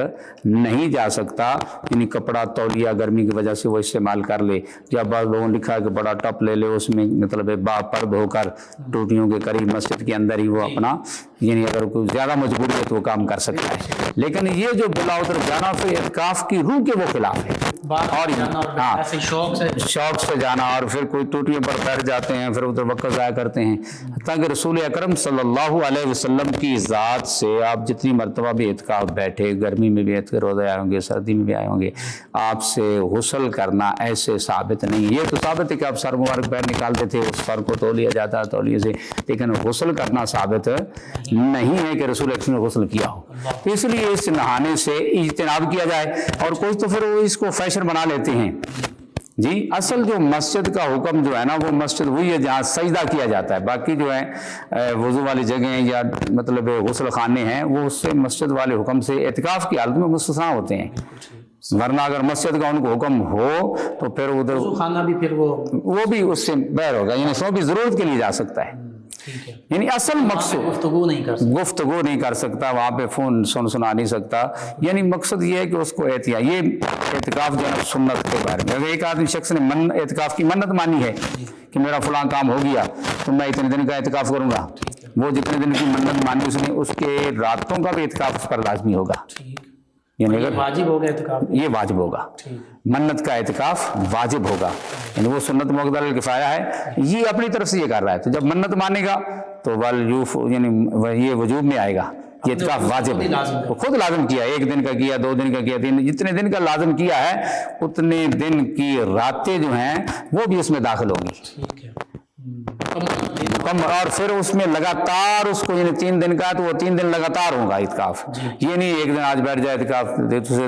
نہیں جا سکتا، یعنی کپڑا تولیہ گرمی کی وجہ سے وہ استعمال کر لے. یا بعض لوگوں نے لکھا ہے کہ بڑا ٹپ لے لے، اس میں مطلب پرد ہو کر ٹوٹیوں کے قریب مسجد کے اندر ہی وہ اپنا، یعنی اگر کوئی زیادہ مجبوری ہے تو وہ کام کر سکتا ہے. لیکن یہ جو بلا ادھر جانا پھر اعتکاف کی روح کے وہ خلاف ہے. اور ہاں شوق سے جانا اور پھر کوئی ٹوٹیوں پر بیٹھ جاتے ہیں، پھر ادھر وقت ضائع کرتے ہیں. تاکہ رسول اکرم صلی اللہ علیہ وسلم کی ذات سے آپ جتنی مرتبہ بھی اعتکاف بیٹھے، گرمی میں بھی روزے آئے ہوں گے، سردی میں بھی آئے ہوں گے، آپ سے غسل کرنا ایسے ثابت نہیں. یہ تو ثابت ہے کہ آپ سر مبارک پیر نکالتے تھے، اس سر کو تو لیا جاتا تولیے سے، لیکن غسل کرنا ثابت نہیں ہے کہ رسول اکرم نے غسل کیا ہو. تو اس لیے اس نہانے سے اجتناب کیا جائے. اور کچھ تو پھر وہ اس کو فیشن بنا لیتے ہیں. جی اصل جو مسجد کا حکم جو ہے نا، وہ مسجد وہی ہے جہاں سجدہ کیا جاتا ہے. باقی جو ہے وضو والی جگہیں یا مطلب غسل خانے ہیں، وہ اس سے مسجد والے حکم سے اعتکاف کی حالت میں مستثنیٰ ہوتے ہیں. ورنہ اگر مسجد کا ان کو حکم ہو تو پھر ادھر خانہ بھی پھر وہ بھی اس سے باہر ہوگا، یعنی سو بھی ضرورت کے لیے جا سکتا ہے. یعنی اصل مقصد گفتگو نہیں کر سکتا وہاں پہ فون سنا نہیں سکتا. یعنی مقصد یہ ہے کہ اس کو یہ اعتکاف جو ہے سنت کے بارے میں. اگر ایک آدمی شخص نے اعتکاف کی منت مانی ہے کہ میرا فلاں کام ہو گیا تو میں اتنے دن کا اعتکاف کروں گا، وہ جتنے دن کی منت مانی اس نے، اس کے راتوں کا بھی اعتکاف اس پر لازمی ہوگا. یعنی اگر واجب ہوگا اعتکاف، یہ واجب ہوگا، منت کا اعتکاف واجب ہوگا. یعنی وہ سنت مؤکدہ الکفایہ ہے، یہ اپنی طرف سے یہ کر رہا ہے. تو جب منت مانے گا تو یعنی یہ وجوب میں آئے گا. یہ اعتکاف واجب ہے، وہ خود لازم کیا، 1 دن کا کیا، 2 دن کا کیا، 3 جتنے دن کا لازم کیا ہے اتنے دن کی راتیں جو ہیں وہ بھی اس میں داخل ہوں گی. اور پھر اس میں لگاتار اس کو، یعنی 3 دن کا ہے تو وہ 3 دن لگاتار ہوگا اعتکاف. یہ نہیں ایک دن آج بیٹھ جائے اعتکاف،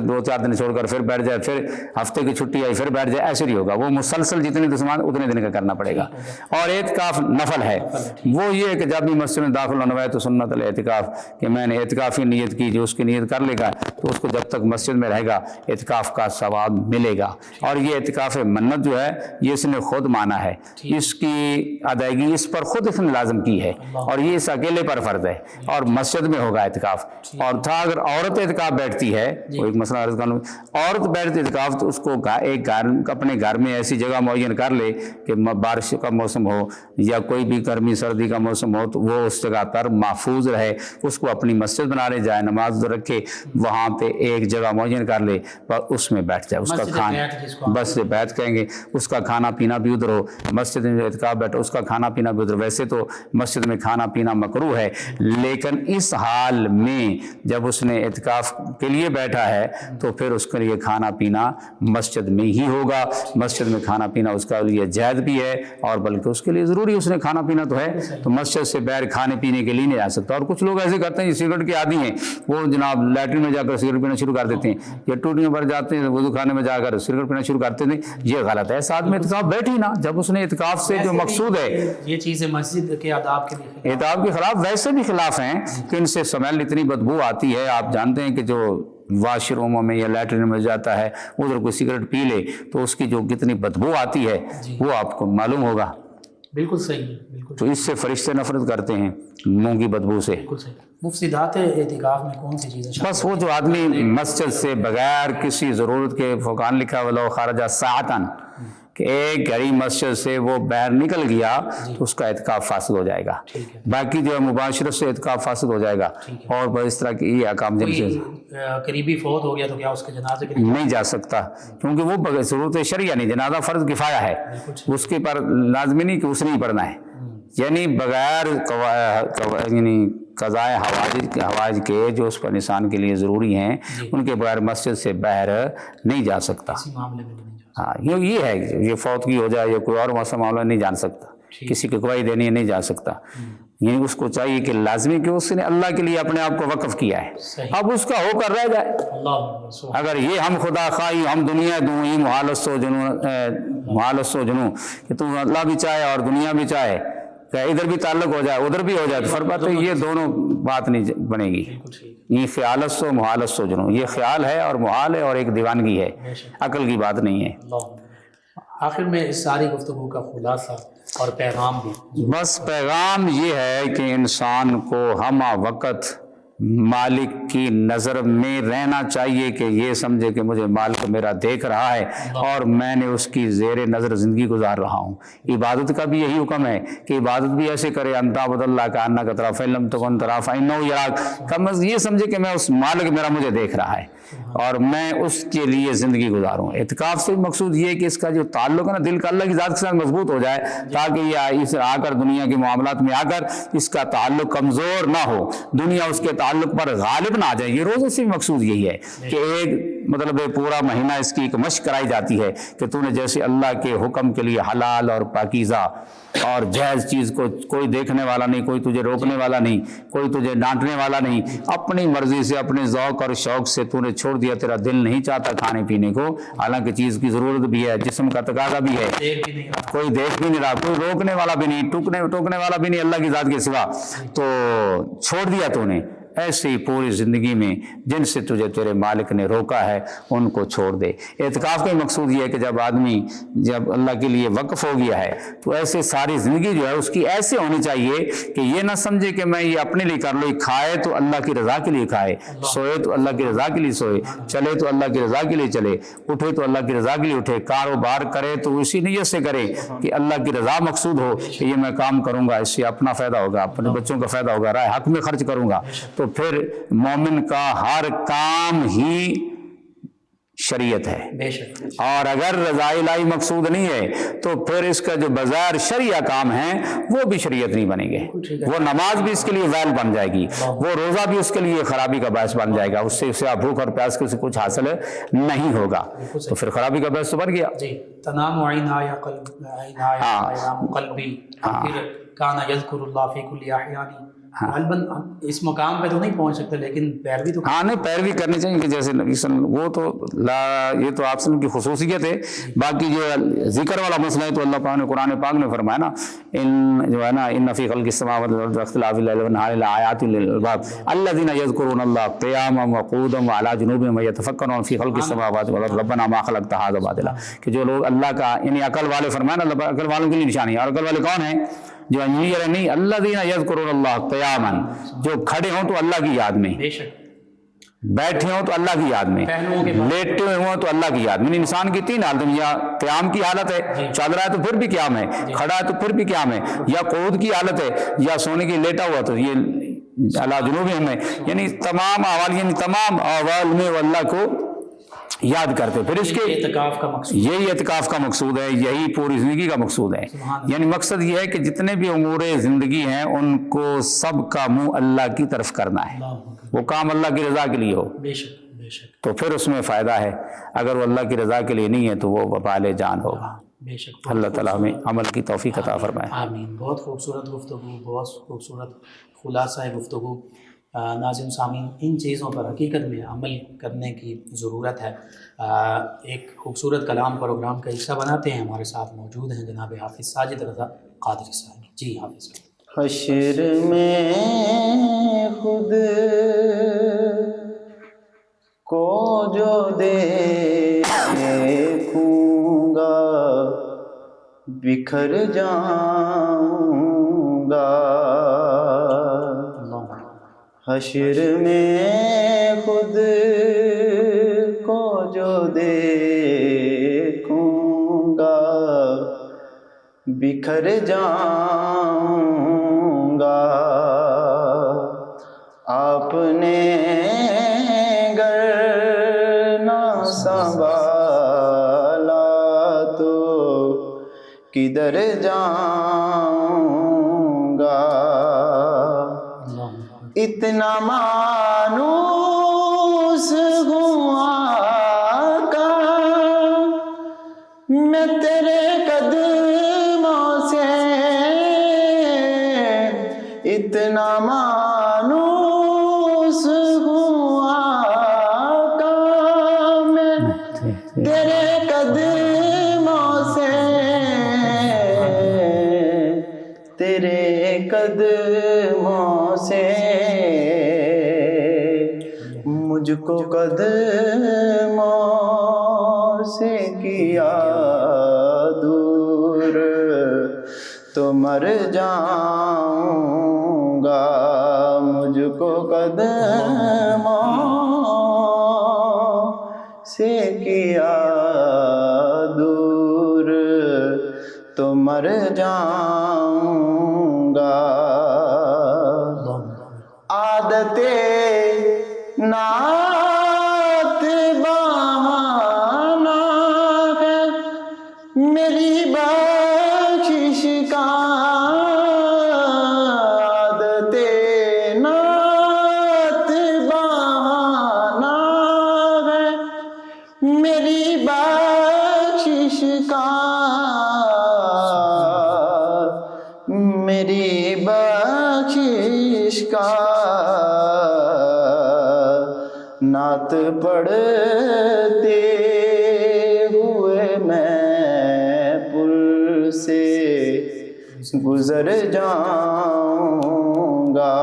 2-4 دن چھوڑ کر پھر بیٹھ جائے، پھر ہفتے کی چھٹی آئی پھر بیٹھ جائے، ایسے نہیں ہوگا. وہ مسلسل جتنے دسمان اتنے دن کا کرنا پڑے گا. اور اعتکاف نفل ہے، وہ یہ ہے کہ جب بھی مسجد میں داخل ہونا ہے تو سنت الاعتکاف کہ میں نے اعتکافی نیت کی، جو اس کی نیت کر لے گا تو اس کو جب تک مسجد میں رہے گا اعتکاف کا ثواب ملے گا. اور یہ اعتکاف منت جو ہے یہ اس نے خود مانا ہے، اس کی ادائیگی اس پر خود اس نے لازم کی ہے، اور یہ اس اکیلے پر فرض ہے اور مسجد میں ہوگا اعتکاف. اور تھا اگر عورت اعتکاف بیٹھتی ہے، وہ ایک مسئلہ عرض کروں، عورت بیٹھتی اعتکاف تو اس کو ایک اپنے گھر میں ایسی جگہ معین کر لے کہ بارش کا موسم ہو یا کوئی بھی گرمی سردی کا موسم ہو تو وہ اس جگہ پر محفوظ رہے. اس کو اپنی مسجد بنا لے، جائے نماز رکھے، وہاں پہ ایک جگہ معین کر لے اور اس میں بیٹھ جائے. اس کا کھانا بس بیٹھ کہیں گے، اس کا کھانا پینا بھی ادھر ہو. مسجد میں اعتکاف بیٹھا اس کا کھانا پینا بھی ادھر. ویسے تو مسجد میں کھانا پینا مکروہ ہے، لیکن اس حال میں جب اس نے اعتکاف کے لیے بیٹھا ہے تو پھر اس کے لیے کھانا پینا مسجد میں ہی ہوگا. مسجد میں کھانا پینا اس کا لیے جائز بھی ہے اور بلکہ اس کے لیے ضروری، اس نے کھانا پینا تو ہے تو مسجد سے باہر کھانے پینے کے لیے نہیں جا سکتا. اور کچھ لوگ ایسے کرتے ہیں سگریٹ کے عادی ہیں، وہ جناب لیٹرین میں جا کر سگریٹ پینا شروع کر دیتے ہیں یا ٹوٹیوں پر جاتے ہیں وضو خانے میں جا کر سگریٹ پینا شروع کرتے ہیں. یہ غلط ہے. ساتھ میں اعتکاف بیٹھی نا، جب اس نے اعتکاف سے جو مقصود ہے یہ چیزیں مسجد کے آداب کے اعتکاف کے خلاف ویسے بھی خلاف ہیں کہ ان سے سمیل اتنی بدبو آتی ہے. آپ جانتے ہیں کہ جو واش روموں میں یا لیٹرین میں جاتا ہے ادھر کوئی سگریٹ پی لے تو اس کی جو کتنی بدبو آتی ہے وہ آپ کو معلوم ہوگا. بالکل صحیح ہے، بالکل. تو اس سے فرشتے نفرت کرتے ہیں منہ کی بدبو سے. بالکل صحیح. مفسدات اعتکاف میں کون سی چیزیں؟ بس وہ جو آدمی مسجد سے بغیر کسی ضرورت کے، فقہاء نے لکھا ولو خرج ساعتاً، کہ ایک گھڑی مسجد سے وہ باہر نکل گیا تو اس کا اعتکاف فاسد ہو جائے گا، ٹھیک ہے، باقی جو ہے مباشرت سے اعتکاف فاسد ہو جائے گا، اور بس اس طرح کی یہ احکام جن سے قریبی فوت ہو گیا تو کیا اس کے جنازے کے لیے نہیں جا سکتا، کیونکہ وہ ضرورت شرعیہ نہیں، جنازہ فرض کفایہ ہے، اس کے پر لازمی نہیں کہ اس نے ہی پڑھنا ہے، یعنی بغیر یعنی قضائے حوائج کے جو اس پر انسان کے لیے ضروری ہیں ان کے بغیر مسجد سے باہر نہیں جا سکتا۔ اسی معاملے میں نہیں جا ہاں یہ ہے یہ فوتگی ہو جائے یا کوئی اور مسئلہ معاملہ نہیں جان سکتا، کسی کی گواہی دینی ہے نہیں جا سکتا، یعنی اس کو چاہیے کہ لازمی کہ اس نے اللہ کے لیے اپنے آپ کو وقف کیا ہے، اب اس کا ہو کر رہ جائے۔ اللہ اگر یہ ہم خدا خواہی ہم دنیا دوں یہ محالست و جنوں کہ تم اللہ بھی چاہے اور دنیا بھی چاہے، کہ ادھر بھی تعلق ہو جائے ادھر بھی ہو جائے، تو فرق ہے یہ دونوں بات نہیں بنے گی۔ یہ خیالست و محالست و جنوں، یہ خیال ہے اور محال ہے اور ایک دیوانگی ہے، عقل کی بات نہیں ہے۔ آخر میں اس ساری گفتگو کا خلاصہ اور پیغام بھی، بس پیغام یہ ہے کہ انسان کو ہمہ وقت مالک کی نظر میں رہنا چاہیے کہ یہ سمجھے کہ مجھے مالک میرا دیکھ رہا ہے اور میں نے اس کی زیر نظر زندگی گزار رہا ہوں۔ عبادت کا بھی یہی حکم ہے کہ عبادت بھی ایسے کرے، ان تعبد اللہ کا انک تراہ فإن لم تکن تراہ فإنہ یراک، کم از یہ سمجھے کہ میں اس مالک میرا مجھے دیکھ رہا ہے اور میں اس کے لیے زندگی گزاروں۔ اعتکاف سے مقصود یہ ہے کہ اس کا جو تعلق ہے نا دل کا اللہ کی ذات کے ساتھ مضبوط ہو جائے، تاکہ یہ اس آ کر دنیا کے معاملات میں آ کر اس کا تعلق کمزور نہ ہو، دنیا اس کے تعلق پر غالب نہ آ جائے۔ یہ روزے سے مقصود یہی ہے کہ ایک مطلب پورا مہینہ اس کی ایک مشق کرائی جاتی ہے کہ تو نے جیسے اللہ کے حکم کے لیے حلال اور پاکیزہ اور جائز چیز کو کوئی دیکھنے والا نہیں، کوئی تجھے روکنے والا نہیں، کوئی تجھے ڈانٹنے والا نہیں، اپنی مرضی سے اپنے ذوق اور شوق سے تو نے چھوڑ دیا، تیرا دل نہیں چاہتا کھانے پینے کو، حالانکہ چیز کی ضرورت بھی ہے، جسم کا تقاضا بھی ہے، کوئی دیکھ بھی نہیں رہا، کوئی روکنے والا بھی نہیں، ٹوکنے والا بھی نہیں اللہ کی ذات کے سوا، تو چھوڑ دیا تو نے۔ ایسے ہی پوری زندگی میں جن سے تجھے تیرے مالک نے روکا ہے ان کو چھوڑ دے۔ اعتکاف کا مقصود یہ ہے کہ جب آدمی جب اللہ کے لیے وقف ہو گیا ہے تو ایسے ساری زندگی جو ہے اس کی ایسے ہونی چاہیے کہ یہ نہ سمجھے کہ میں یہ اپنے لیے کر لوں، کھائے تو اللہ کی رضا کے لیے کھائے، سوئے تو اللہ کی رضا کے لیے سوئے، چلے تو اللہ کی رضا کے لیے چلے، اٹھے تو اللہ کی رضا کے لیے اٹھے، کاروبار کرے تو اسی نیت سے کرے کہ اللہ کی رضا مقصود ہو کہ یہ میں کام کروں گا اس سے اپنا فائدہ ہوگا، اپنے بچوں کا فائدہ ہوگا، رائے حق میں خرچ کروں گا، تو پھر مومن کا ہر کام ہی شریعت ہے۔ بے شک اور اگر رضا الہی مقصود نہیں ہے تو پھر اس کا جو بظاہر شرعیہ کام ہیں وہ بھی شریعت نہیں بنے گے، وہ نماز بھی اس کے لیے ویل بن جائے گی، وہ روزہ بھی اس کے لیے خرابی کا باعث بن جائے گا، اس سے اسے بھوک اور پیاس کے سے کچھ حاصل نہیں ہوگا، تو پھر خرابی کا باعث تو بن گیا۔ جی تنام عینایا قلبی پھر کانا یذکر اللہ فی کل احیانی، غالباً اس مقام پہ تو نہیں پہنچ سکتے لیکن پیروی تو ہاں نہیں پیروی کرنی چاہیے کہ جیسے نبی صلی اللہ علیہ وسلم وہ تو یہ تو آپ وسلم کی خصوصیت ہے، باقی جو ذکر والا مسئلہ ہے تو اللہ پاک نے قرآن پاک میں فرمایا نا جو ہے نا ان فی خلق السماوات والارض واختلاف الليل والنهار لآیات للالباب الذین یذکرون اللہ قیاما وقعودا وعلی جنوبہم ویتفکرون فی خلق السماوات والارض ربنا ما خلقت ھذا باطلا، کہ جو لوگ اللہ کا یعنی عقل والے فرمایا نا، عقل والوں کے لیے نشانی ہے، اور عقل والے کون ہیں؟ جو انجینئر ہے نہیں، الذین یذکرون اللہ قیاما، جو کھڑے ہوں تو اللہ کی یاد میں، بے شک بیٹھے ہوں تو اللہ کی یاد میں، لیٹے ہوئے ہوں تو اللہ کی یاد میں۔ انسان کی تین حالتیں، یا قیام کی حالت ہے، چل رہا ہے تو پھر بھی قیام ہے، کھڑا ہے تو پھر بھی قیام ہے، یا قعود کی حالت ہے، یا سونے کی لیٹا ہوا تو یہ اللہ جنوبہم ہے، یعنی تمام احوال، یعنی تمام احوال میں وہ اللہ کو یاد کرتے۔ پھر اس کے اعتکاف کا مقصود یہی اعتکاف کا مقصود ہے، یہی پوری زندگی کا مقصود ہے، یعنی مقصد یہ ہے کہ جتنے بھی امور زندگی ہیں ان کو سب کا منہ اللہ کی طرف کرنا ہے، وہ کام اللہ کی رضا کے لیے ہو، بے شک بے شک تو پھر اس میں فائدہ ہے، اگر وہ اللہ کی رضا کے لیے نہیں ہے تو وہ وبال جان ہوگا۔ بے شک اللہ تعالیٰ ہمیں عمل کی توفیق عطا فرمائے۔ آمین۔ بہت خوبصورت گفتگو، بہت خوبصورت خلاصہ گفتگو۔ ناظرین سامعین، ان چیزوں پر حقیقت میں عمل کرنے کی ضرورت ہے۔ ایک خوبصورت کلام پروگرام کا حصہ بناتے ہیں، ہمارے ساتھ موجود ہیں جناب حافظ ساجد رضا قادری صاحب۔ جی حافظ۔ حشر میں خود کو جو دیکھوں گا بکھر جاؤں گا، حشر میں خود کو جو دیکھوں گا بکھر جاؤں گا، آپ نے گر نہ سنبھالا تو کدھر جاؤں گا۔ اتنا مانوس ہوں آقا میں تیرے قدموں سے، اتنا مانوس ہوں آقا میں تیرے قدموں سے، تیرے قدموں سے مجھ کو قدموں سے کیا دور، تو مر جاؤں گا، مجھ کو قدموں سے کیا دور، تو مر جاؤں گا۔ عادت نعت بہانا ہے میری بخشش کا، عادت نعت بہانا ہے میری بخشش کا، میری بخشش کا، نعت پڑھتے ہوئے میں پل سے گزر جاؤں گا،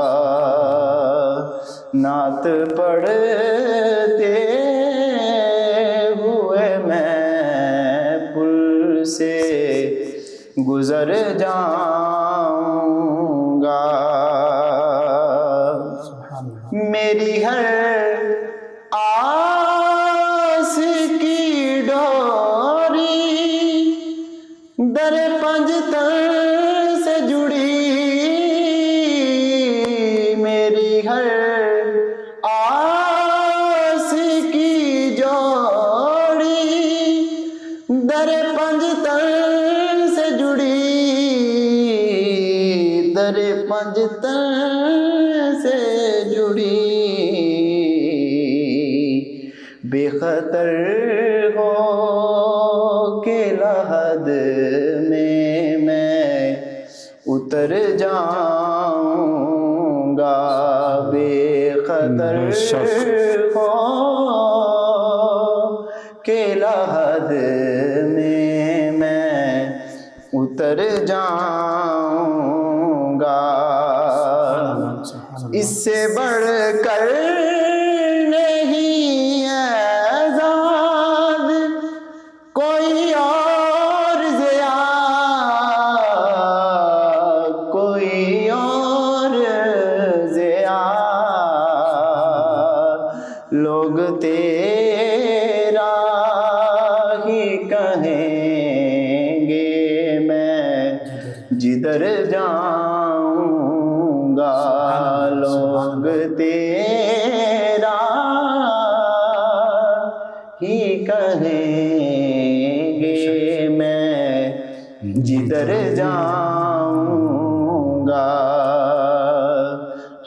نعت پڑھتے ہوئے میں پل سے گزر جاؤں گا۔ میری ہر آس کی ڈوری در پنجتن سے جڑی، میری ہر آس کی جوڑی در پنجتن سے جڑی، در پنجتن سے جڑی، بے خطر ہو کے لحد میں اتر جاؤں گا، بے خطر ہو کے لحد میں اتر جاؤں گا۔ اس سے بڑھ کر نہیں اعزاز کوئی اور ضیا، کوئی اور ضیا، لوگ تیرا ہی کہیں گے میں جدھر جاؤں گا، لوگ تیرا ہی کہیں گے میں جدھر جاؤں گا۔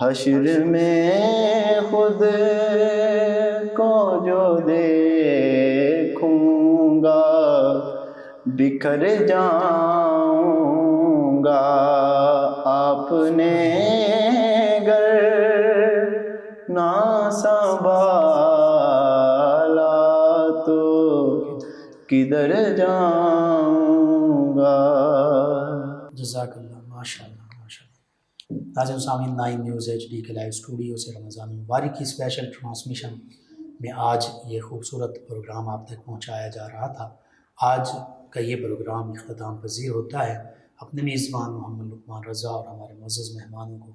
حشر میں خود کو جو دیکھوں گا بکھر جاؤں گا، آپ نے گر نہ سنبھالا تو کدھر جاؤں گا۔ جزاک اللہ، ماشاء اللہ ماشاء اللہ۔ ناظرین سامعین، 9 نیوز ایچ ڈی کے لائیو اسٹوڈیو سے رمضان مبارک کی اسپیشل ٹرانسمیشن میں آج یہ خوبصورت پروگرام آپ تک پہنچایا جا رہا تھا۔ آج کا یہ پروگرام اختتام پذیر ہوتا ہے۔ اپنے میزبان محمد لقمان رضا اور ہمارے معزز مہمانوں کو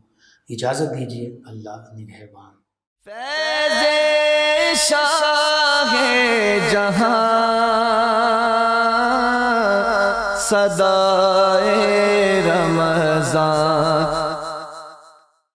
اجازت دیجیے۔ اللہ نگہبان۔ فیض شاہ جہاں صدائے رمضان